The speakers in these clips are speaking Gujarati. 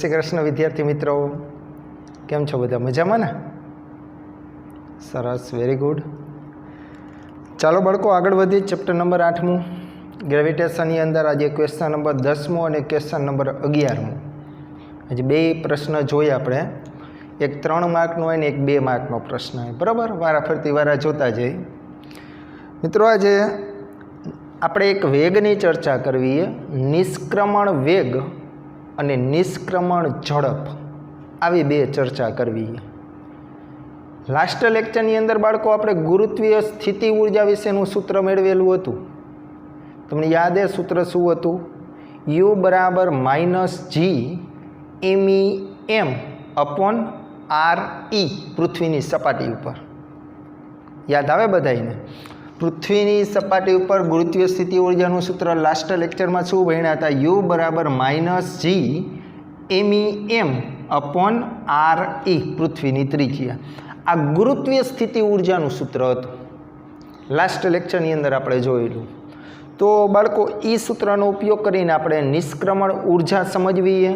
श्री कृष्ण विद्यार्थी मित्रों, केम छो बधा मजामां ने? सरस, वेरी गुड। चलो बाळको आगळ वधीए। चेप्टर नंबर 8 ग्रेविटेशननी अंदर आज क्वेश्चन नंबर 10 और क्वेश्चन नंबर 11। आज बे प्रश्न जोईए आपणे। एक 3 मार्कनो है ने एक 2 मार्कनो प्रश्न है, बराबर। वाराफरती वारा जोता जईए। मित्रों, आज આપણે એક વેગની ચર્ચા કરવી છે। નિષ્ક્રમણ વેગ અને નિષ્ક્રમણ ઝડપ, આવી બે ચર્ચા કરવી છે। લાસ્ટ લેક્ચરની અંદર બાળકો આપણે ગુરુત્વીય સ્થિતિ ઉર્જા વિશેનું સૂત્ર મેળવેલું હતું। તમને યાદ છે સૂત્ર શું હતું? U બરાબર -G MEM/RE પૃથ્વીની સપાટી ઉપર। યાદ આવે બધાને? પૃથ્વીની સપાટી ઉપર ગુરુત્વીય સ્થિતિ ઉર્જાનું સૂત્ર લાસ્ટ લેક્ચરમાં શું ભણ્યા હતા? U બરાબર -G MEM/RE પૃથ્વીની ત્રિજ્યા। આ ગુરુત્વીય સ્થિતિ ઉર્જાનું સૂત્ર હતું, લાસ્ટ લેક્ચરની અંદર આપણે જોયેલું। તો બાળકો એ સૂત્રનો ઉપયોગ કરીને આપણે નિષ્ક્રમણ ઉર્જા સમજવી છે।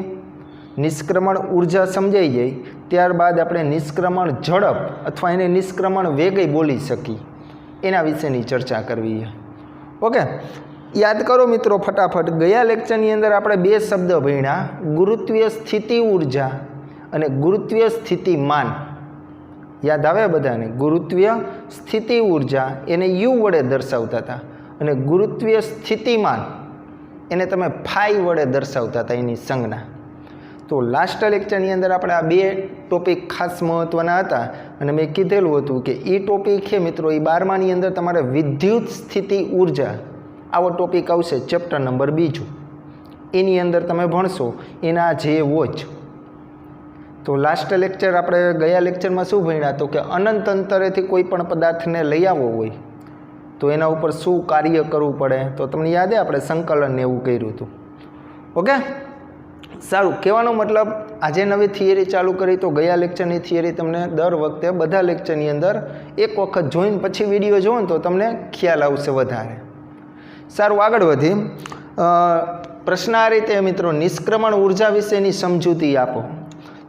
નિષ્ક્રમણ ઉર્જા સમજાઈ જાય ત્યારબાદ આપણે નિષ્ક્રમણ ઝડપ અથવા એને નિષ્ક્રમણ વેગ બોલી શકીએ, એના વિશેની ચર્ચા કરવી છે। ઓકે, યાદ કરો મિત્રો ફટાફટ। ગયા લેક્ચરની અંદર આપણે બે શબ્દ ભણ્યા, ગુરુત્વીય સ્થિતિ ઉર્જા અને ગુરુત્વીય સ્થિતિમાન। યાદ આવે બધાને? ગુરુત્વીય સ્થિતિ ઉર્જા એને U વડે દર્શાવતા હતા અને ગુરુત્વીય સ્થિતિમાન એને તમે ફાઈ વડે દર્શાવતા હતા, એની સંજ્ઞા। તો લાસ્ટ લેક્ચરની અંદર આપણે આ બે ટોપિક ખાસ મહત્ત્વના હતા અને મેં કીધેલું હતું કે એ ટોપિક છે મિત્રો, એ 12માની અંદર તમારે વિદ્યુત સ્થિતિ ઉર્જા આવો ટોપિક આવશે, ચેપ્ટર નંબર 2। એની અંદર તમે ભણશો એના જેવો જ। તો લાસ્ટ લેક્ચર આપણે ગયા લેક્ચરમાં શું ભણ્યા? તો કે અનંત અંતરેથી કોઈ પણ પદાર્થને લઈ આવવો હોય તો એના ઉપર શું કાર્ય કરવું પડે? તો તમને યાદ છે આપણે સંકલનને એવું કર્યું હતું। ઓકે, સારું। કહેવાનો મતલબ આજે નવી થિયરી ચાલુ કરી તો ગયા લેક્ચરની થિયરી તમને દર વખતે બધા લેક્ચરની અંદર એક વખત જોઈને પછી વિડીયો જોવો ને તો તમને ખ્યાલ આવશે વધારે। સારું, આગળ વધી। પ્રશ્ન આ રીતે મિત્રો, નિષ્ક્રમણ ઉર્જા વિશેની સમજૂતી આપો।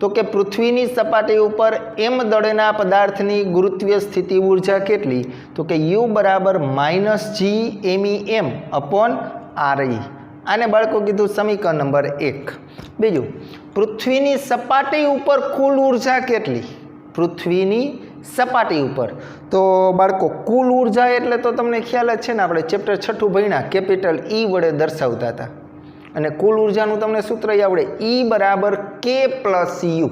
તો કે પૃથ્વીની સપાટી ઉપર M દળના પદાર્થની ગુરુત્વીય સ્થિતિ ઉર્જા કેટલી? તો કે U બરાબર -G MEM/RE। આને બાળકો કીધું સમીકરણ નંબર 1। બીજું, પૃથ્વીની સપાટી ઉપર કુલ ઉર્જા કેટલી? પૃથ્વીની સપાટી ઉપર તો બાળકો કુલ ઉર્જા એટલે તો તમને ખ્યાલ જ છે ને, આપણે ચેપ્ટર 6 ભણ્યા, કેપિટલ E વડે દર્શાવતા હતા અને કુલ ઉર્જાનું તમને સૂત્ર આવડે, E બરાબર K+U।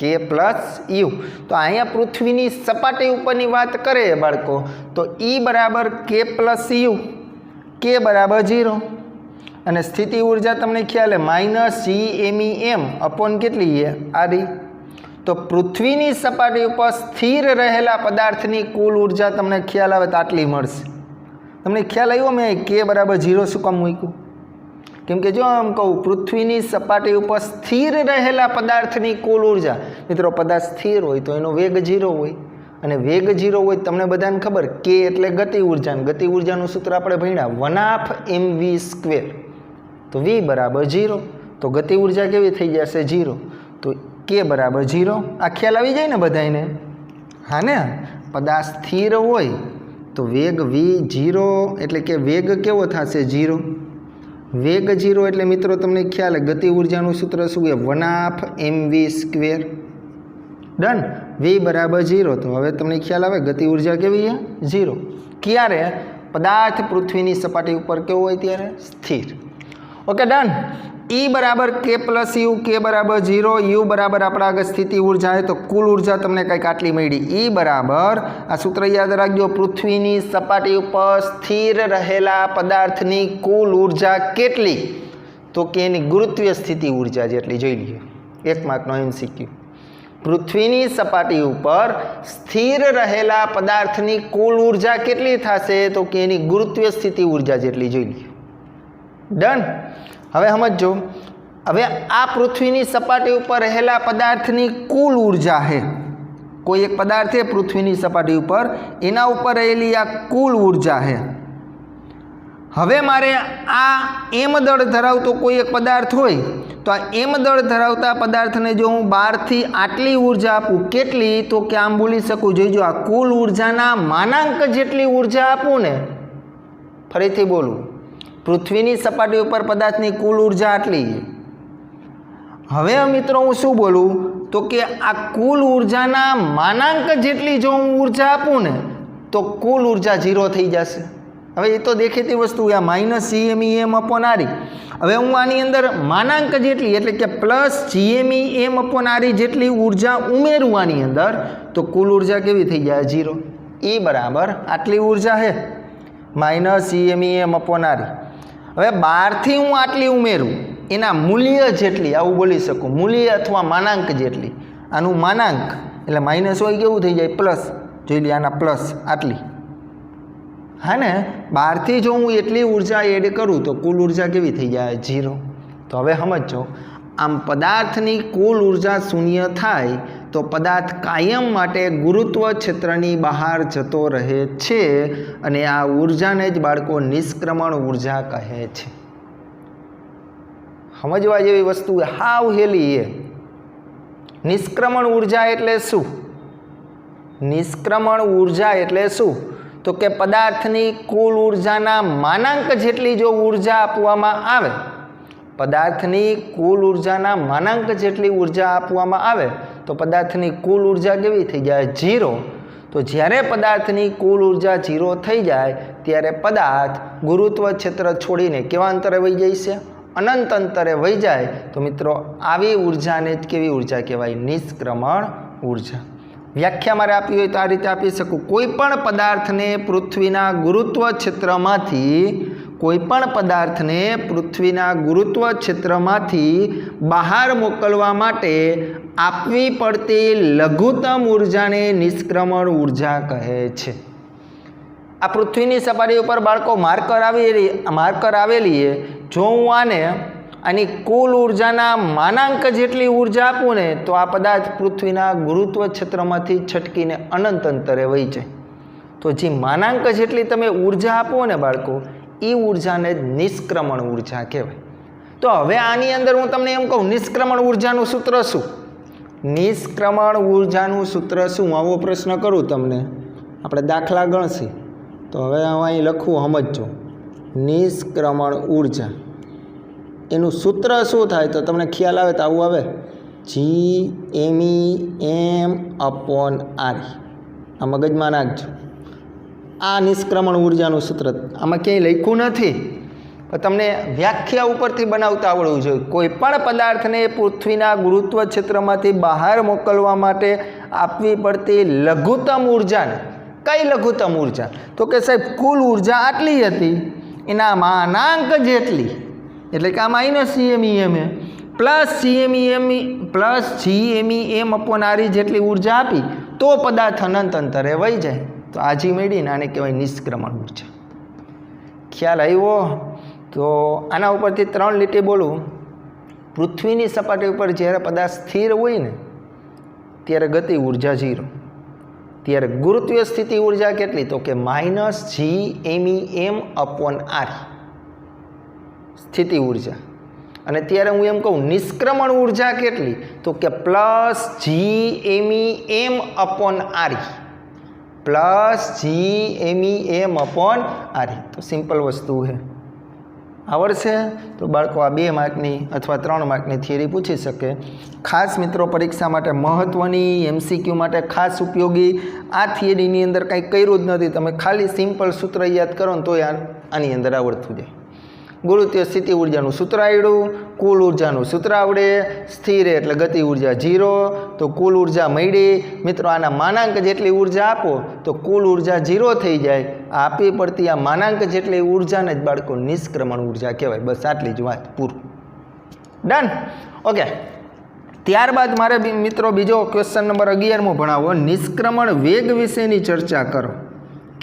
K+U તો અહીંયા પૃથ્વીની સપાટી ઉપરની વાત કરે બાળકો તો E બરાબર K+U, K બરાબર 0 અને સ્થિતિ ઉર્જા તમને ખ્યાલ છે -G MEM/ કેટલી છે? RE। તો પૃથ્વીની સપાટી ઉપર સ્થિર રહેલા પદાર્થની કુલ ઉર્જા તમને ખ્યાલ આવે તો આટલી મળશે। તમને ખ્યાલ આવ્યો મેં K બરાબર 0 શું કામ મૂક્યું? કેમ કે જો આમ કહું, પૃથ્વીની સપાટી ઉપર સ્થિર રહેલા પદાર્થની કુલ ઉર્જા, મિત્રો પદાર્થ સ્થિર હોય તો એનો વેગ 0 હોય અને વેગ 0 હોય તમને બધાને ખબર, K એટલે ગતિ ઉર્જા, ગતિ ઉર્જાનું સૂત્ર આપણે ભણ્યા 1/2mv²। તો V બરાબર 0, તો ગતિ ઉર્જા કેવી થઈ જશે? 0। તો K બરાબર 0। આ ખ્યાલ આવી જાય ને બધાને? હા ને? પદાર્થ સ્થિર હોય તો વેગ V0 એટલે કે વેગ કેવો થશે? 0। વેગ 0 એટલે મિત્રો તમને ખ્યાલ, ગતિ ઉર્જાનું સૂત્ર શું છે? 1/2mv²। ડન। V બરાબર 0, તો હવે તમને ખ્યાલ આવે ગતિ ઉર્જા કેવી છે? 0। ક્યારે? પદાર્થ પૃથ્વીની સપાટી ઉપર કેવો હોય ત્યારે? સ્થિર। Okay, done. E બરાબર K+U, K બરાબર 0, U બરાબર આપણા આગળ સ્થિતિ ઉર્જા છે તો કુલ ઉર્જા તમને કંઈક આટલી મળી। E બરાબર, આ સૂત્ર યાદ રાખજો, પૃથ્વીની સપાટી ઉપર સ્થિર રહેલા પદાર્થની કુલ ઉર્જા કેટલી? તો કે એની ગુરુત્વીય સ્થિતિ ઉર્જા જેટલી જોઈ લઈએ, 1 માર્કનો MCQ। પૃથ્વીની સપાટી ઉપર સ્થિર રહેલા પદાર્થની કુલ ઉર્જા કેટલી થશે? તો કે એની ગુરુત્વીય સ્થિતિ ઉર્જા જેટલી જોઈ લઈએ। ડન। હવે સમજો, હવે આ પૃથ્વીની સપાટી ઉપર રહેલા પદાર્થની કુલ ઉર્જા છે, કોઈ એક પદાર્થ છે પૃથ્વીની સપાટી ઉપર, એના ઉપર રહેલી આ કુલ ઉર્જા છે। હવે મારે આ એમ દળ ધરાવતો કોઈ એક પદાર્થ હોય તો આ એમ દળ ધરાવતા પદાર્થને જો હું બહારથી આટલી ઉર્જા આપું, કેટલી? તો કે આમ બોલી શકું, જોઈજો આ કુલ ઉર્જાના માનાંક જેટલી ઉર્જા આપું ને, ફરીથી બોલું, પૃથ્વીની સપાટી ઉપર પદાર્થની કુલ ઉર્જા આટલી. હવે મિત્રો હું શું બોલું તો કે આ કુલ ઉર્જાના માનાંક જેટલી જો હું ઉર્જા આપું ને તો કુલ ઉર્જા 0 થઈ જશે. હવે એ તો દેખીતી વસ્તુ, આ માઇનસ GMEM અપોન RE. હવે હું આની અંદર માનાંક જેટલી એટલે કે પ્લસ GMEM અપોન RE જેટલી ઉર્જા ઉમેરું આની અંદર તો કુલ ઉર્જા કેવી થઈ જાય? 0. એ બરાબર આટલી ઉર્જા છે માઇનસ GMEM અપોન RE. હવે બહારથી હું આટલી ઉમેરું એના મૂલ્ય જેટલી, આવું બોલી શકું, મૂલ્ય અથવા માનાંક જેટલી. આનું માનાંક એટલે માઇનસ હોય કેવું થઈ જાય? પ્લસ. જોઈ લે આના પ્લસ આટલી, હા ને. બહારથી જો હું એટલી ઉર્જા એડ કરું તો કુલ ઉર્જા કેવી થઈ જાય? 0. તો હવે સમજો, આમ પદાર્થની કુલ ઉર્જા શૂન્ય થાય તો પદાર્થ કાયમ માટે ગુરુત્વ ક્ષેત્રની બહાર જતો રહે છે અને આ ઉર્જાને જ બાળકો નિષ્ક્રમણ ઉર્જા કહે છે. સમજવા જેવી વસ્તુ હાવ હેલી એ. નિષ્ક્રમણ ઉર્જા એટલે શું? નિષ્ક્રમણ ઉર્જા એટલે શું? તો કે પદાર્થની કુલ ઉર્જાના માનાંક જેટલી જો ઉર્જા આપવામાં આવે, પદાર્થની કુલ ઉર્જાના માનાંક જેટલી ઉર્જા આપવામાં આવે તો પદાર્થની કુલ ઉર્જા કેવી થઈ જાય? 0. તો જ્યારે પદાર્થની કુલ ઉર્જા 0 થઈ જાય ત્યારે પદાર્થ ગુરુત્વ ક્ષેત્ર છોડીને કેવા અંતરે વહી જાય છે? અનંત અંતરે વહી જાય. તો મિત્રો આવી ઉર્જાને જ કેવી ઉર્જા કહેવાય? નિષ્ક્રમણ ઉર્જા. વ્યાખ્યા મારે આપી હોય તો આ રીતે આપી શકું, કોઈ પણ પદાર્થને પૃથ્વીના ગુરુત્વ ક્ષેત્રમાંથી, કોઈ પણ પદાર્થને પૃથ્વીના ગુરુત્વ ક્ષેત્રમાંથી બહાર મોકલવા માટે આપવી પડતી લઘુત્તમ ઉર્જાને નિષ્ક્રમણ ઉર્જા કહે છે. આ પૃથ્વીની સપાટી ઉપર બાળકો માર્કર આવેલી છે. જો હું આની કુલ ઉર્જાના માનાંક જેટલી ઉર્જા આપું ને તો આ પદાર્થ પૃથ્વીના ગુરુત્વ ક્ષેત્રમાંથી છટકીને અનંત અંતરે વહી જાય. તો જે માનાંક જેટલી તમે ઉર્જા આપો ને બાળકો, એ ઉર્જાને જ નિષ્ક્રમણ ઉર્જા કહેવાય. તો હવે આની અંદર હું તમને એમ કહું, નિષ્ક્રમણ ઉર્જાનું સૂત્ર શું? નિષ્ક્રમણ ઉર્જાનું સૂત્ર શું? આવો પ્રશ્ન કરું તમને, આપણે દાખલા ગણશી. તો હવે હું અહીં લખવું, સમજજો. નિષ્ક્રમણ ઉર્જા એનું સૂત્ર શું થાય તો તમને ખ્યાલ આવે તો આવું આવે, GMEM અપોન RE. આ મગજમાં નાખજો. આ નિષ્ક્રમણ ઉર્જાનું સૂત્ર આમાં ક્યાંય લખ્યું નથી, પણ તમને વ્યાખ્યા ઉપરથી બનાવતા આવડવું જોઈએ. કોઈ પણ પદાર્થને પૃથ્વીના ગુરુત્વ ક્ષેત્રમાંથી બહાર મોકલવા માટે આપવી પડતી લઘુત્તમ ઉર્જાને, કઈ લઘુત્તમ ઉર્જા? તો કે સાહેબ કુલ ઉર્જા આટલી હતી, એના માનાંક જેટલી, એટલે કે આ minus GMEM plus GMEM upon RE જેટલી ઉર્જા આપી તો પદાર્થ અનંત અંતરે વહી જાય. તો આજી મેળવીને આને કહેવાય નિષ્ક્રમણ ઉર્જા. ખ્યાલ આવ્યો? તો આના ઉપરથી 3 લીટી બોલું. પૃથ્વીની સપાટી ઉપર જ્યારે પદાર્થ સ્થિર હોય ને ત્યારે ગતિ ઉર્જા 0, ત્યારે ગુરુત્વીય સ્થિતિ ઉર્જા કેટલી? તો કે માઇનસ GMEM અપોન RE સ્થિતિ ઉર્જા. અને ત્યારે હું એમ કહું નિષ્ક્રમણ ઉર્જા કેટલી? તો કે plus GMEM upon RE, plus GMEM upon RE. તો સિમ્પલ વસ્તુ છે, આવડશે તો બાળકો આ 2 માર્કની અથવા 3 માર્કની થિયરી પૂછી શકે. ખાસ મિત્રો પરીક્ષા માટે મહત્ત્વની, MCQ માટે ખાસ ઉપયોગી. આ થિયરીની અંદર કંઈ કર્યું જ નથી, તમે ખાલી સિમ્પલ સૂત્ર યાદ કરો ને તો આની અંદર આવડતું જાય. ગુરુત્વીય સ્થિતિ ઉર્જાનું સૂત્ર આવડ્યું, કુલ ઉર્જાનું સૂત્ર આવડે, સ્થિર એટલે ગતિ ઉર્જા 0, તો કુલ ઉર્જા મળી. મિત્રો આના માનાંક જેટલી ઉર્જા આપો તો કુલ ઉર્જા 0 થઈ જાય. આપવી પડતી આ માનાંક જેટલી ઉર્જાને જ બાળકો નિષ્ક્રમણ ઉર્જા કહેવાય. બસ આટલી જ વાત, પૂરું. ડન? ઓકે. ત્યારબાદ મારે મિત્રો બીજો ક્વેશ્ચન નંબર 11મો ભણાવો. નિષ્ક્રમણ વેગ વિશેની ચર્ચા કરો.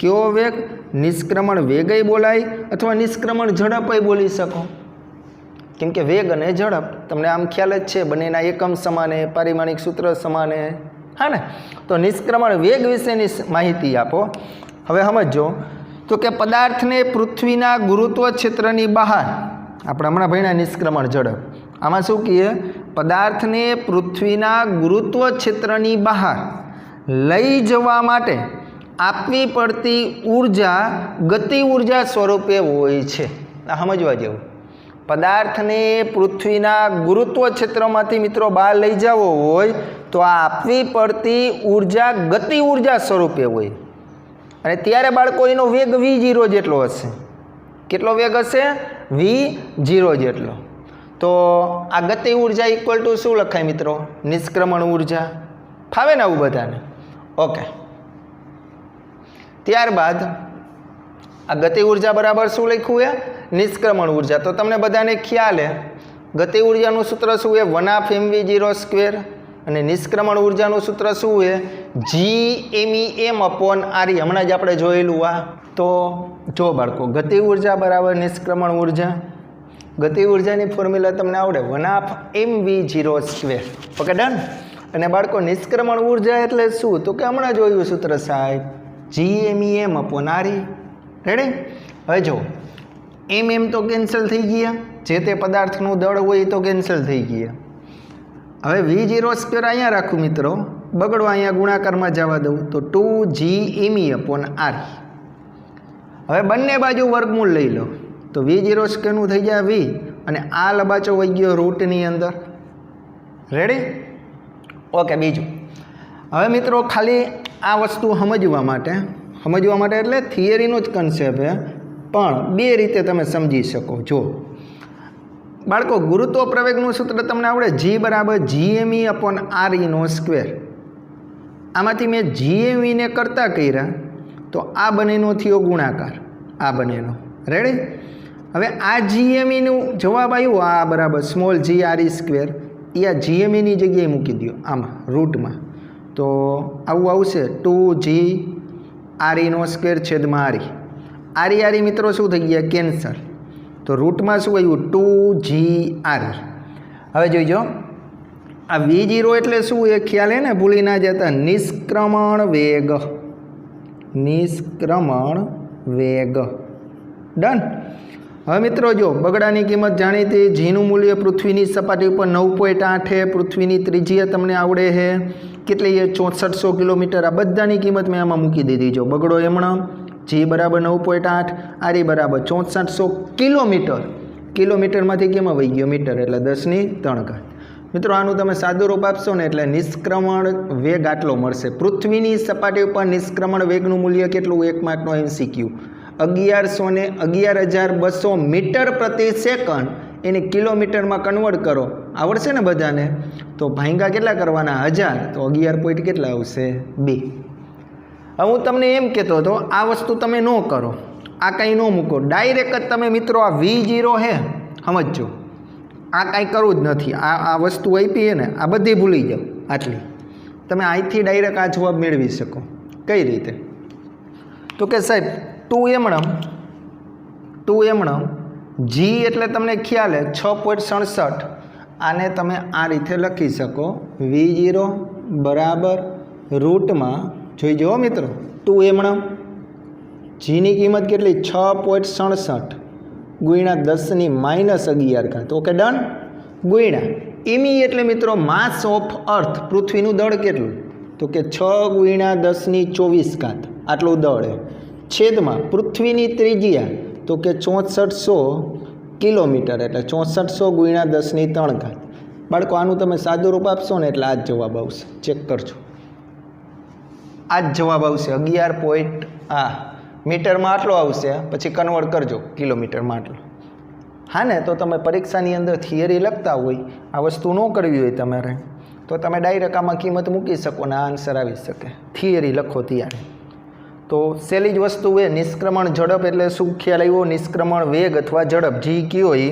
કયો વેગ? નિષ્ક્રમણ વેગય બોલાય અથવા નિષ્ક્રમણ ઝડપય બોલી શકો, કેમ કે વેગ અને ઝડપ તમને આમ ખ્યાલ જ છે, બંનેના એકમ સમાને, પારિમાણિક સૂત્ર સમાને, હા ને. તો નિષ્ક્રમણ વેગ વિશેની માહિતી આપો. હવે સમજો, તો કે પદાર્થને પૃથ્વીના ગુરુત્વ ક્ષેત્રની બહાર, આપણે હમણાં ભણ્યા નિષ્ક્રમણ ઝડપ, આમાં શું કહીએ, પદાર્થને પૃથ્વીના ગુરુત્વ ક્ષેત્રની બહાર લઈ જવા માટે આપવી પડતી ઉર્જા ગતિ ઉર્જા સ્વરૂપે હોય છે. આ સમજવા જેવું. પદાર્થને પૃથ્વીના ગુરુત્વ ક્ષેત્રમાંથી મિત્રો બહાર લઈ જવો હોય તો આ આપવી પડતી ઉર્જા ગતિ ઉર્જા સ્વરૂપે હોય. અને ત્યારે બાળકો એનો વેગ v0 જેટલો હશે. કેટલો વેગ હશે? v0 જેટલો. તો આ ગતિ ઉર્જા ઇક્વલ ટુ શું લખાય મિત્રો? નિષ્ક્રમણ ઉર્જા. ફાવે ને આવું બધાને? ઓકે. ત્યારબાદ આ ગતિ ઉર્જા બરાબર શું લખ્યું છે? નિષ્ક્રમણ ઉર્જા. તો તમને બધાને ખ્યાલ છે ગતિ ઉર્જાનું સૂત્ર શું છે? 1/2mv0² અને નિષ્ક્રમણ ઉર્જાનું સૂત્ર શું છે? Gmem/re. હમણાં જ આપણે જોયેલું. આ તો જો બાળકો, ગતિ ઉર્જા બરાબર નિષ્ક્રમણ ઉર્જા. ગતિ ઉર્જાની ફોર્મ્યુલા તમને આવડે 1/2mv0². Okay, done. અને બાળકો નિષ્ક્રમણ ઉર્જા એટલે શું? તો કે હમણાં જોયું સૂત્ર સાહેબ, Gmem/re. રેડી? હવે જો એમ તો કેન્સલ થઈ ગયા, જે તે પદાર્થનું દળ હોય એ તો કેન્સલ થઈ ગયા. હવે v0² અહીંયા રાખું મિત્રો, બગડો અહીંયા ગુણાકારમાં જવા દઉં તો 2Gme/re. હવે બંને બાજુ વર્ગમૂળ લઈ લો તો v0² નું થઈ જાય v, અને આ લબાચો વહી ગયો રૂટની અંદર. રેડી? ઓકે. બીજું હવે મિત્રો ખાલી આ વસ્તુ સમજવા માટે એટલે થિયરીનો જ કન્સેપ્ટ છે, પણ બે રીતે તમે સમજી શકો. જો બાળકો, ગુરુત્વ પ્રવેગનું સૂત્ર તમને આવડે, G = Gme/re². આમાંથી મેં Gme ને કરતા કર્યા તો આ બંનેનો થયો ગુણાકાર, આ બંનેનો. રેડી? હવે આ Gmeનું જવાબ આવ્યું, આ બરાબર સ્મોલ g re², એ આ Gmeની જગ્યાએ મૂકી દો આમાં રૂટમાં, તો આવું આવશે 2G re²/re. re મિત્રો શું થઈ ગયા? કેન્સલ. તો રૂટમાં શું આવ્યું? 2G re. હવે જોઈજો, આ v0 એટલે શું એ ખ્યાલ હે ને? ભૂલી ના જતા. નિષ્ક્રમણ વેગ. નિષ્ક્રમણ વેગ. ડન. હવે મિત્રો જો, બગડાની કિંમત જાણીતી, જીનું મૂલ્ય પૃથ્વીની સપાટી ઉપર 9.8 છે, પૃથ્વીની ત્રિજ્યા તમને આવડે છે કેટલી છે? 6400 કિલોમીટર. આ બધાની કિંમત મેં આમાં મૂકી દીધી. જો બગડો એમણે G = 9.8, re = 6400 કિલોમીટર. કિલોમીટરમાંથી કેમાં વહી ગયો? મીટર. એટલે 10⁻3. મિત્રો આનું તમે સાદું રૂપ આપશો ને એટલે નિષ્ક્રમણ વેગ આટલો મળશે. પૃથ્વીની સપાટી ઉપર નિષ્ક્રમણ વેગનું મૂલ્ય કેટલું? 1 માર્કનો MCQ. 11,200 મીટર પ્રતિ સેકન્ડ. એને કિલોમીટરમાં કન્વર્ટ કરો. આવડશે ને બધાને? તો ભાંગા કેટલા કરવાના? 1000. તો 11 પોઈન્ટ કેટલા આવશે? 2. હવે હું તમને એમ કહેતો હતો, આ વસ્તુ તમે ન કરો, આ કાંઈ ન મૂકો, ડાયરેક્ટ જ તમે મિત્રો આ v0 હે સમજો, આ કાંઈ કરવું જ નથી. આ વસ્તુ આપી છે ને, આ બધી ભૂલી જાઓ. આટલી તમે અહીંથી ડાયરેક્ટ આ જવાબ મેળવી શકો. કઈ રીતે? તો કે સાહેબ 2m g એટલે તમને ખ્યાલ છે 6.67. આને તમે આ રીતે લખી શકો, v0 બરાબર રૂટમાં જોઈ જુઓ મિત્રો 2m. જીની કિંમત કેટલી? 6.67 ગુણ્યા 10⁻11. Okay, done. ગુણ્યા એમી એટલે મિત્રો માસ ઓફ અર્થ, પૃથ્વીનું દળ કેટલું? તો કે 6 ગુણ્યા 10⁻24 આટલું દળ છે. છેદમાં પૃથ્વીની ત્રિજ્યા તો કે 6400 કિલોમીટર, એટલે 6400 ગુણ્યા 10⁻3. બાળકો આનું તમે સાદું રૂપ આપશો ને એટલે આ જ જવાબ આવશે. ચેક કરજો, આ જ જવાબ આવશે. 11 મીટરમાં આટલો આવશે, પછી કન્વર્ટ કરજો કિલોમીટરમાં આટલો. હા ને? તો તમે પરીક્ષાની અંદર થિયરી લખતા હોય, આ વસ્તુ ન કરવી હોય તમારે, તો તમે ડાયરેક્ટ આમાં કિંમત મૂકી શકો ને આન્સર આવી શકે. થિયરી લખો ત્યારે. તો સહેલી જ વસ્તુ એ નિષ્ક્રમણ ઝડપ એટલે શું ખ્યાલ આવ્યો? નિષ્ક્રમણ વેગ અથવા ઝડપ G કયો એ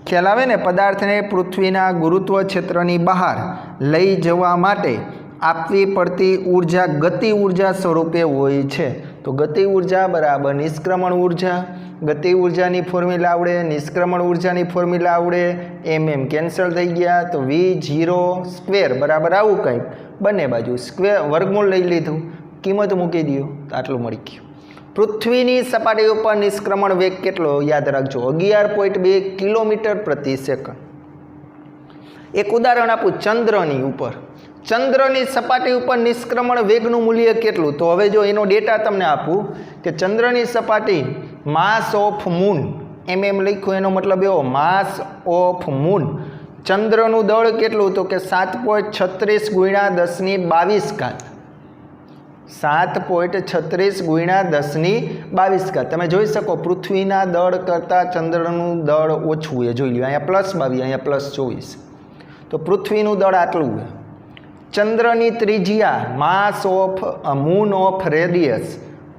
ખ્યાલ આવે ને? પદાર્થને પૃથ્વીના ગુરુત્વ ક્ષેત્રની બહાર લઈ જવા માટે આપવી પડતી ઉર્જા ગતિ ઉર્જા સ્વરૂપે હોય છે. તો ગતિ ઉર્જા બરાબર નિષ્ક્રમણ ઉર્જા. ગતિ ઉર્જાની ફોર્મ્યુલા આવડે, નિષ્ક્રમણ ઉર્જાની ફોર્મ્યુલા આવડે, એમ કેન્સલ થઈ ગયા. તો v0² બરાબર આવું કંઈક, બંને બાજુ સ્ક્વેર વર્ગમૂળ લઈ લીધું, કિંમત મૂકી દો તો આટલું મળી ગયું. પૃથ્વીની સપાટી ઉપર નિષ્ક્રમણ વેગ કેટલો યાદ રાખજો 11.2 કિલોમીટર પ્રતિ સેકન્ડ. એક ઉદાહરણ આપું ચંદ્રની ઉપર. ચંદ્રની સપાટી ઉપર નિષ્ક્રમણ વેગનું મૂલ્ય કેટલું? તો હવે જો એનો ડેટા તમને આપું કે ચંદ્રની સપાટી માસ ઓફ મૂન લખ્યું, એનો મતલબ એવો માસ ઓફ મૂન. ચંદ્રનું દળ કેટલું? તો કે 7.36 × 1022. 7.36 × 1022. તમે જોઈ શકો પૃથ્વીના દળ કરતાં ચંદ્રનું દળ ઓછું છે. જોઈ લો, અહીંયા +22, અહીંયા +24. તો પૃથ્વીનું દળ આટલું છે. ચંદ્રની ત્રિજ્યા માસ of moon of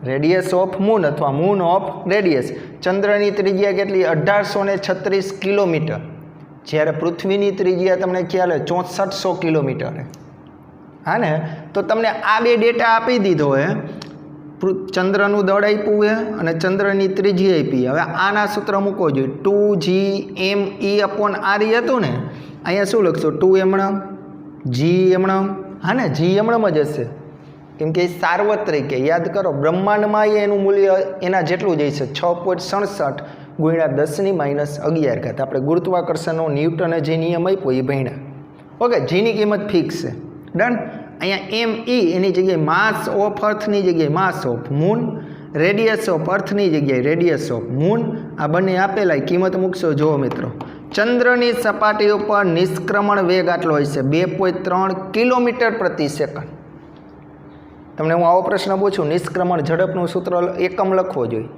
radius of moon અથવા મૂન ઓફ રેડિયસ. ચંદ્રની ત્રિજ્યા કેટલી? 1836 કિલોમીટર. જ્યારે પૃથ્વીની ત્રિજ્યા તમને ખ્યાલ હોય 6400 કિલોમીટર. હા ને? તો તમને આ બે ડેટા આપી દીધો હે. ચંદ્રનું દળ આપ્યું છે અને ચંદ્રની ત્રિજ્યા આપી. હવે આના સૂત્ર મૂકવો જોઈએ. 2GME/RE હતું ને, અહીંયા શું લખશો? 2 G હા ને, G જ હશે, કેમ કે એ સાર્વત્રિક. યાદ કરો, બ્રહ્માંડમાં એનું મૂલ્ય એના જેટલું જ હશે, 6.67 × 10⁻11. આપણે ગુરુત્વાકર્ષણનો ન્યૂટને જે નિયમ આપ્યો એ ભણ્યા. ઓકે, જીની કિંમત ફિક્સ છે. ડન. અહીંયા ME એની જગ્યાએ માસ ઓફ અર્થની જગ્યાએ માસ ઓફ મૂન, રેડિયસ ઓફ અર્થની જગ્યાએ રેડિયસ ઓફ મૂન. આ બંને આપેલા કિંમત મૂકશો. જુઓ મિત્રો, ચંદ્રની સપાટી ઉપર નિષ્ક્રમણ વેગ આટલો હોય છે 2.3 કિલોમીટર પ્રતિ સેકન્ડ. તમને હું આવો પ્રશ્ન પૂછું, નિષ્ક્રમણ ઝડપનું સૂત્ર એકમ લખવો જોઈએ.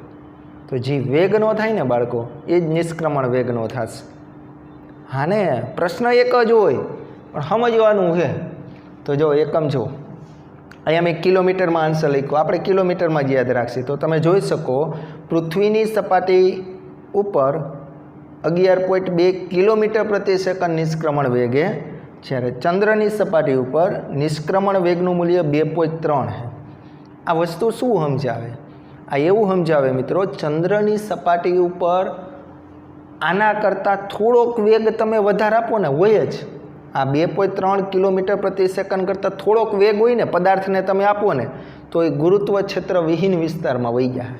તો જે વેગનો થાય ને બાળકો, એ જ નિષ્ક્રમણ વેગનો થશે. હા ને, પ્રશ્ન એક જ હોય પણ સમજવાનું છે. તો જો એકમ જો, અહીંયા મેં કિલોમીટરમાં આન્સર લખ્યો, આપણે કિલોમીટરમાં જ યાદ રાખશે. તો તમે જોઈ શકો પૃથ્વીની સપાટી ઉપર 11.2 કિલોમીટર પ્રતિ સેકન્ડ નિષ્ક્રમણ વેગે, જ્યારે ચંદ્રની સપાટી ઉપર નિષ્ક્રમણ વેગનું મૂલ્ય 2.3 છે. આ વસ્તુ શું સમજાવે? આ એવું સમજાવે મિત્રો, ચંદ્રની સપાટી ઉપર આના કરતાં થોડોક વેગ તમે વધારે આપો ને, હોય જ. આ 2.3 કિલોમીટર પ્રતિ સેકન્ડ કરતાં થોડોક વેગ હોય ને પદાર્થને તમે આપો ને, તો એ ગુરુત્વ ક્ષેત્ર વિહીન વિસ્તારમાં વહી જાય.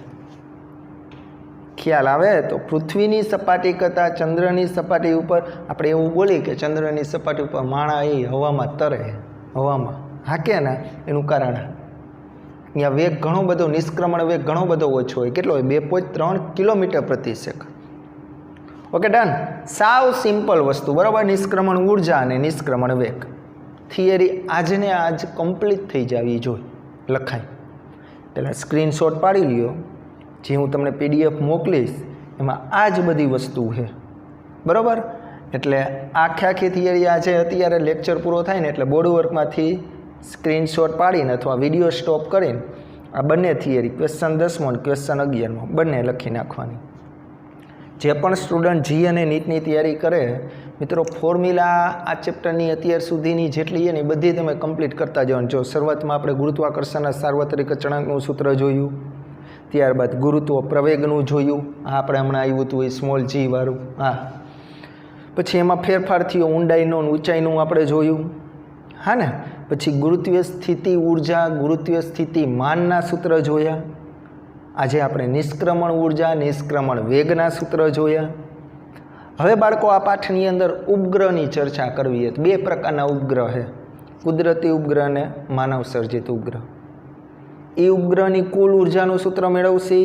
ખ્યાલ આવે? તો પૃથ્વીની સપાટી કરતાં ચંદ્રની સપાટી ઉપર આપણે એવું બોલીએ કે ચંદ્રની સપાટી ઉપર માણા એ હવામાં તરે, હવામાં હાકે ને, એનું કારણ અહીંયા વેગ ઘણો બધો, નિષ્ક્રમણ વેગ ઘણો બધો ઓછો હોય. કેટલો હોય? 2.3 કિલોમીટર પ્રતિ સેકન્ડ. Okay, done. સાવ સિમ્પલ વસ્તુ, બરાબર. નિષ્ક્રમણ ઉર્જા અને નિષ્ક્રમણ વેગ થિયરી આજને આજ કમ્પ્લીટ થઈ જવી જોઈએ, લખાય. પહેલાં સ્ક્રીનશોટ પાડી લ્યો, જે હું તમને PDF મોકલીશ એમાં આ જ બધી વસ્તુ છે, બરાબર. એટલે આખી થિયરી આજે અત્યારે લેક્ચર પૂરો થાય ને એટલે બોર્ડ વર્કમાંથી સ્ક્રીનશોટ પાડીને અથવા વિડીયો સ્ટોપ કરીને આ બંને થિયરી, ક્વેશ્ચન 10મો અને ક્વેશ્ચન 11મો બંને લખી નાખવાની. જે પણ સ્ટુડન્ટ જી અને નીટની તૈયારી કરે મિત્રો, ફોર્મ્યુલા આ ચેપ્ટરની અત્યાર સુધીની જેટલી છે ને એ બધી તમે કમ્પ્લીટ કરતા જવાનું. જો શરૂઆતમાં આપણે ગુરુત્વાકર્ષણના સાર્વત્રિક અચળાંકનું સૂત્ર જોયું, ત્યારબાદ ગુરુત્વ પ્રવેગનું જોયું, આ આપણે હમણાં આવ્યું હતું એ સ્મોલ જી વાળું. હા, પછી એમાં ફેરફાર થયો, ઊંડાઈનો ઊંચાઈનું આપણે જોયું. હા ને, પછી ગુરુત્વીય સ્થિતિ ઉર્જા, ગુરુત્વીય સ્થિતિ માનના સૂત્ર જોયા. આજે આપણે નિષ્ક્રમણ ઉર્જા, નિષ્ક્રમણ વેગના સૂત્ર જોયા. હવે બાળકો આ પાઠની અંદર ઉપગ્રહની ચર્ચા કરવી. બે પ્રકારના ઉપગ્રહ છે, કુદરતી ઉપગ્રહ અને માનવ સર્જિત ઉપગ્રહ. એ ઉપગ્રહની કુલ ઉર્જાનું સૂત્ર મેળવશે,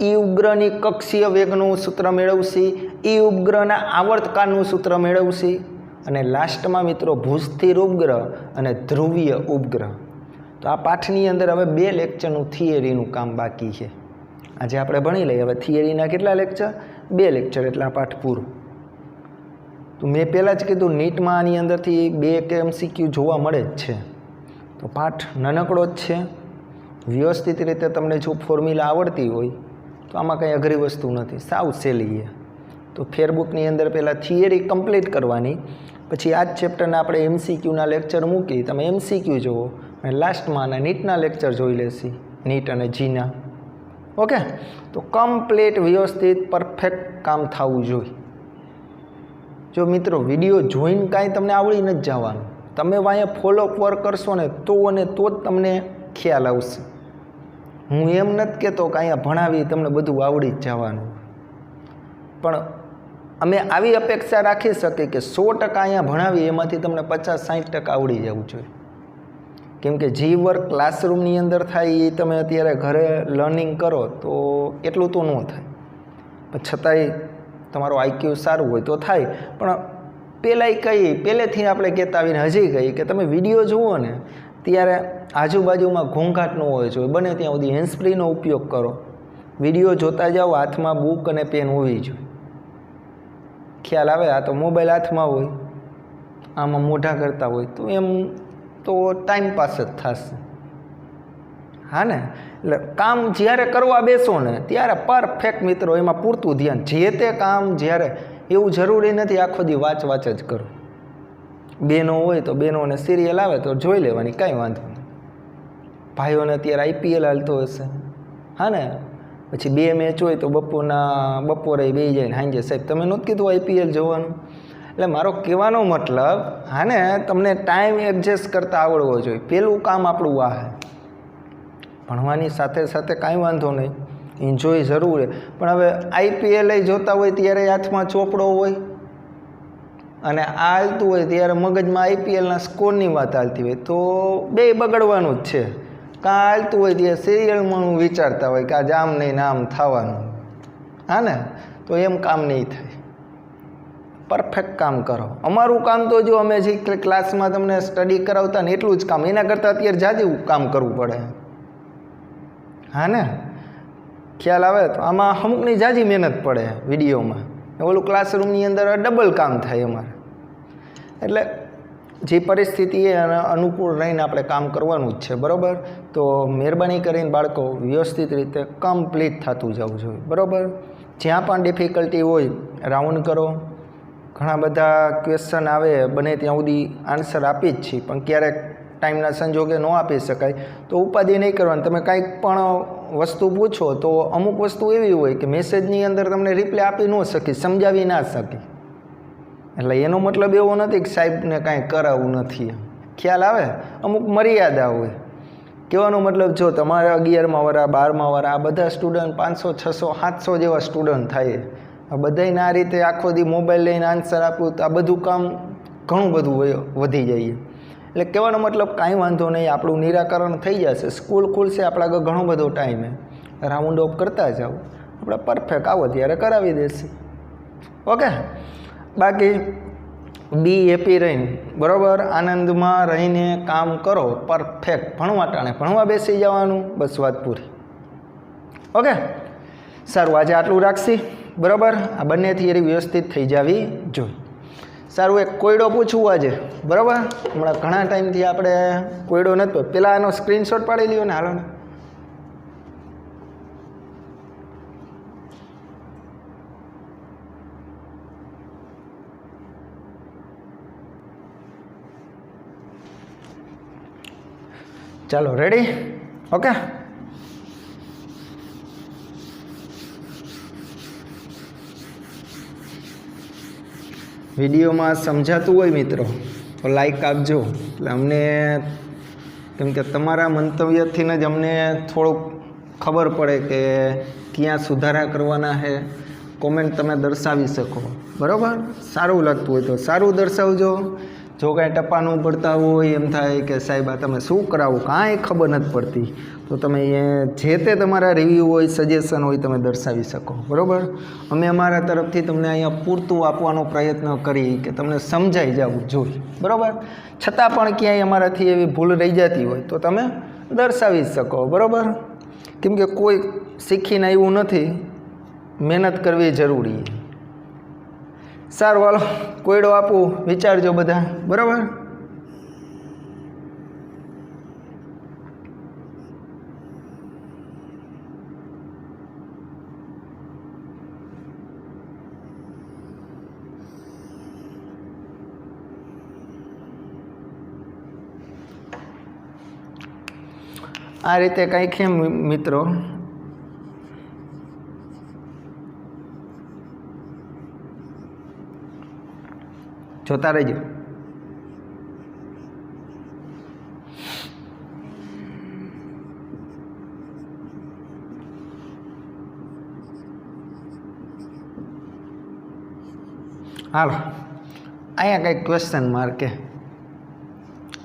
એ ઉપગ્રહની કક્ષીય વેગનું સૂત્ર મેળવશે, એ ઉપગ્રહના આવર્તકાળનું સૂત્ર મેળવશે, અને લાસ્ટમાં મિત્રો ભૂસ્થિર ઉપગ્રહ અને ધ્રુવીય ઉપગ્રહ. તો આ પાઠની અંદર હવે 2 લેક્ચરનું થિયરીનું કામ બાકી છે. આજે આપણે ભણી લઈએ. હવે થિયરીના કેટલા લેક્ચર? 2 લેક્ચર, એટલે આ પાઠ પૂરો. તો મેં પહેલાં જ કીધું, નીટમાં આની અંદરથી 2 કે MCQ જોવા મળે જ છે. તો પાઠ નાનકડો જ છે. વ્યવસ્થિત રીતે તમને જો ફોર્મ્યુલા આવડતી હોય તો આમાં કંઈ અઘરી વસ્તુ નથી, સાવ સહેલી છે. તો ફેરબુકની અંદર પહેલાં થિયરી કમ્પ્લીટ કરવાની, પછી આ જ ચેપ્ટરના આપણે MCQના લેક્ચર મૂકી, તમે MCQ જુઓ અને લાસ્ટમાં આના નીટના લેક્ચર જોઈ લેશી, નીટ અને જીના. ઓકે, તો કમ્પ્લીટ વ્યવસ્થિત પરફેક્ટ કામ થવું જોઈએ. જો મિત્રો વિડીયો જોઈને કાંઈ તમને આવડી નથી જવાનું, તમે વાંહે ફોલોઅપ વર્ક કરશો ને તો અને તો જ તમને ખ્યાલ આવશે. હું એમ નથી કહેતો કે અહીંયા ભણાવી તમને બધું આવડી જ જવાનું, પણ અમે આવી અપેક્ષા રાખી શકીએ કે 100% અહીંયા ભણાવી એમાંથી તમને 50-60% આવડી જવું જોઈએ. કેમ કે જે વર્ક ક્લાસરૂમની અંદર થાય એ તમે અત્યારે ઘરે લર્નિંગ કરો તો એટલું તો ન થાય, પણ છતાંય તમારું આઈક્યુ સારું હોય તો થાય. પણ પહેલેથી આપણે કહેતા આવીને હજી કહી કે તમે વિડીયો જુઓ ને ત્યારે આજુબાજુમાં ઘોંઘાટ ન હોય જોઈએ, બને ત્યાં સુધી હેન્ડસ્ફ્રીનો ઉપયોગ કરો. વિડીયો જોતા જાઓ, હાથમાં બુક અને પેન હોવી જોઈએ. ખ્યાલ આવે? આ તો મોબાઈલ હાથમાં હોય, આમાં મોઢા કરતા હોય તો એમ તો ટાઈમ પાસ જ થશે. હા ને, એટલે કામ જ્યારે કરવા બેસો ને ત્યારે પરફેક્ટ મિત્રો એમાં પૂરતું ધ્યાન, જે તે કામ જ્યારે એવું જરૂરી નથી આખો દી વાંચ જ કરો. બહેનો હોય તો બહેનોને સિરિયલ આવે તો જોઈ લેવાની, કાંઈ વાંધો નહીં. ભાઈઓને અત્યારે આઈપીએલ હાલતો હશે, હા ને, પછી 2 મેચ હોય તો બપોરે બેસી જાય ને સાંજે સાહેબ તમે નહોતું કીધું આઈપીએલ જોવાનું. એટલે મારો કહેવાનો મતલબ, હા ને, તમને ટાઈમ એડજસ્ટ કરતાં આવડવો જોઈએ. પહેલું કામ આપણું આ છે. ભણવાની સાથે સાથે કાંઈ વાંધો નહીં, એન્જોય જરૂર છે, પણ હવે આઈપીએલ જોતા હોય ત્યારે હાથમાં ચોપડો હોય અને આ હાલતું હોય ત્યારે મગજમાં આઈપીએલના સ્કોરની વાત હાલતી હોય તો બે બગડવાનું જ છે. કાં હાલતું હોય ત્યારે સિરિયલમાં વિચારતા હોય કે આ જામ નહીં નામ થવાનું, હા ને, તો એમ કામ નહીં થાય. પરફેક્ટ કામ કરો. અમારું કામ તો જો અમે જે ક્લાસમાં તમને સ્ટડી કરાવતા ને એટલું જ કામ, એના કરતાં અત્યારે જાજુ કામ કરવું પડે, હા ને, ખ્યાલ આવે? તો આમાં અમુકની જાજી મહેનત પડે વિડીયોમાં, ઓલું ક્લાસરૂમની અંદર ડબલ કામ થાય અમારે. એટલે જે પરિસ્થિતિ એ અનુકૂળ રહીને આપણે કામ કરવાનું જ છે, બરાબર? તો મહેરબાની કરીને બાળકો વ્યવસ્થિત રીતે કમ્પ્લીટ થતું જવું જોઈએ, બરાબર? જ્યાં પણ ડિફિકલ્ટી હોય રાઉન્ડ કરો. ઘણા બધા ક્વેશ્ચન આવે, બને ત્યાં સુધી આન્સર આપી જ છીએ, પણ ક્યારેક ટાઈમના સંજોગે ન આપી શકાય તો ઉપાધિ નહીં કરવાની. તમે કાંઈક પણ વસ્તુ પૂછો તો અમુક વસ્તુ એવી હોય કે મેસેજની અંદર તમને રિપ્લાય આપી ન શકી, સમજાવી ના શકી. એટલે એનો મતલબ એવો નથી કે સાહેબને કાંઈ કરાવવું નથી. ખ્યાલ આવે? અમુક મર્યાદા હોય. કહેવાનો મતલબ જો તમારે 11મા વાળા 12મા વાળા આ બધા સ્ટુડન્ટ 500 600 700 જેવા સ્ટુડન્ટ થાય, આ બધાને આ રીતે આખો દી મોબાઈલ લઈને આન્સર આપ્યું તો આ બધું કામ ઘણું બધું વધી જાય. એટલે કહેવાનો મતલબ કાંઈ વાંધો નહીં, આપણું નિરાકરણ થઈ જશે. સ્કૂલ ખુલશે, આપણા આગળ ઘણો બધો ટાઈમ છે, રાઉન્ડ ઓફ કરતા જાઓ, આપણે પરફેક્ટ આવો ત્યારે કરાવી દેશે. ઓકે? બાકી બી હેપી રહીને, બરાબર, આનંદમાં રહીને કામ કરો, પરફેક્ટ. ભણવા ટાણે ભણવા બેસી જવાનું, બસ વાત પૂરી. ઓકે, સારું, આજે આટલું રાખશી, બરાબર? આ બંને થિયરી વ્યવસ્થિત થઈ જવી જોઈએ. સારું, એક કોયડો પૂછવું આજે, બરાબર? હમણાં ઘણા ટાઈમથી આપણે કોયડો નથી, પહેલાં આનો સ્ક્રીનશોટ પાડી લ્યો ને, હાલો ને. ચાલો, રેડી? ઓકે, વિડીયોમાં સમજાતું હોય મિત્રો તો લાઈક આપજો, એટલે અમને, કેમ કે તમારા મંતવ્યથી જ અમને થોડુંક ખબર પડે કે ક્યાં સુધારા કરવાના છે. કોમેન્ટ તમે દર્શાવી શકો, બરાબર? સારું લાગતું હોય તો સારું દર્શાવજો. જો કાંઈ ટપાનું પડતા હોય, એમ થાય કે સાહેબ આ તમે શું કરાવું, કાંઈ ખબર નથી પડતી, તો તમે જે તે તમારા રિવ્યૂ હોય, સજેશન હોય, તમે દર્શાવી શકો, બરાબર? અમે અમારા તરફથી તમને અહીંયા પૂરતું આપવાનો પ્રયત્ન કરી કે તમને સમજાઈ જવું જોઈએ, બરાબર? છતાં પણ ક્યાંય અમારાથી એવી ભૂલ રહી જતી હોય તો તમે દર્શાવી શકો, બરાબર? કેમ કે કોઈ શીખીને આવ્યું નથી, મહેનત કરવી જરૂરી. સારું, હાલો કોયડો આપું, વિચારજો બધા, બરાબર? આ રીતે કંઈક છે મિત્રો. જોતા રહેજો. હાલો અહીંયા કંઈક ક્વેશ્ચન માર્ક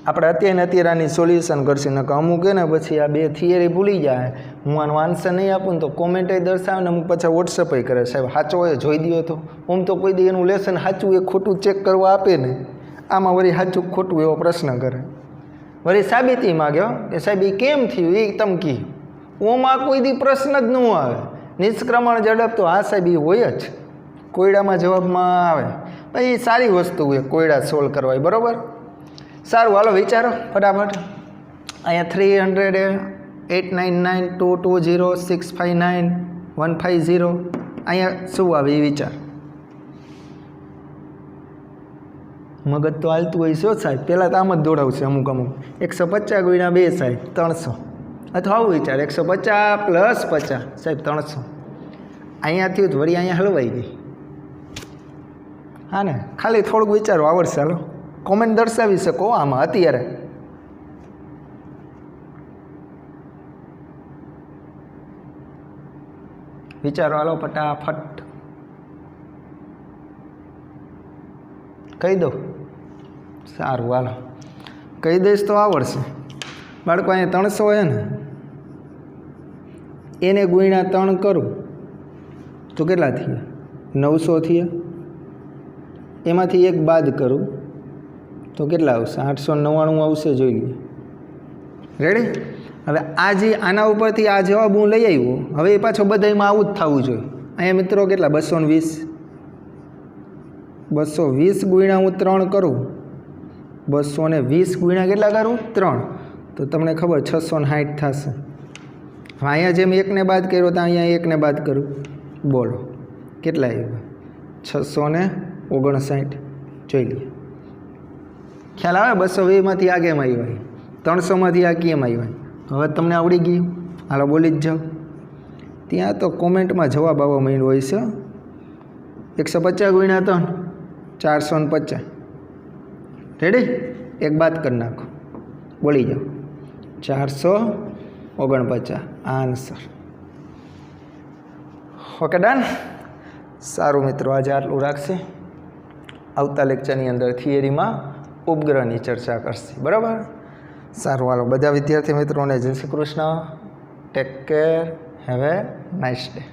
આપણે અત્યારે આની સોલ્યુશન કરશે ને અમુક ને પછી આ બે થિયરી ભૂલી જાય હું આનો આન્સર નહીં આપું ને તો કોમેન્ટ દર્શાવે ને અમુક પાછા વોટ્સઅપ કરે સાહેબ સાચો હોય જોઈ દો તો આમ તો કોઈ દી એનું લેસન સાચું એ ખોટું ચેક કરવા આપે ને આમાં વળી સાચું ખોટું એવો પ્રશ્ન કરે વળી સાબિતી માગ્યો કે સાહેબ એ કેમ થયું એ તમે કી ઓમાં કોઈ દી પ્રશ્ન જ ન આવે નિષ્ક્રમણ ઝડપ તો હા સાહેબ એ હોય જ કોયડામાં જવાબમાં આવે ભાઈ એ સારી વસ્તુ હોય કોયડા સોલ્વ કરવાય બરાબર સારું હાલો વિચારો ફટાફટ અહીંયા 300, 899, 220, 659, 150 અહીંયા શું આવે એ વિચાર મગજ તો હાલતું હોય શું સાહેબ પહેલાં તો આમ જ દોડાવશે અમુક 150 ગુણ્યા 2 સાહેબ 300 અથવા આવું વિચાર 150 પ્લસ 50 સાહેબ 300 અહીંયા થયું તો વળી અહીંયા હલવાઈ ગઈ હા ને ખાલી થોડુંક વિચારો આવડશે હાલો કોમેન્ટ દર્શાવી શકો આમાં અત્યારે વિચારો હાલો ફટાફટ કહી દો સારું હાલો કહી દઈશ તો આવડશે બાળકો અહીંયા 300 હોય ને એને ગુણ્યા 3 કરું તો કેટલા થયા 900 થયા એમાંથી એક બાદ કરું તો કેટલા આવશે 899 આવશે જોઈ લઈએ રેડી હવે આ જે આના ઉપરથી આ જવાબ હું લઈ આવ્યો હવે એ પાછો બધામાં આવું જ થવું જોઈએ અહીંયા મિત્રો કેટલા 220 ગુણ્યા હું 3 કરું 220 ગુણ્યા કેટલા કરું 3 તો તમને ખબર 660 થશે હવે અહીંયા જેમ એકને બાદ કર્યો તો અહીંયા એકને બાદ કરું બોલો કેટલા આવ્યા 659 જોઈ લઈએ ખ્યાલ આવે 220માંથી આ કેમ આવ્યા 300માંથી આ કેમ આવ્યા હવે તમને આવડી ગયું હાલો બોલી જ જાઓ ત્યાં તો કોમેન્ટમાં જવાબ આવવા માંડ્યો હોય છે 150 ગુણ્યા 3 450 રેડી એક બાદ કરી નાખો બોલી જાઓ 449 આન્સર ઓકે ડન સારું મિત્રો આજે આટલું રાખશે આવતા લેક્ચરની અંદર થિયરીમાં ઉપગ્રહની ચર્ચા કરશે બરાબર સારું હાલો બધા વિદ્યાર્થી મિત્રોને જય Shri Krishna take care have a nice day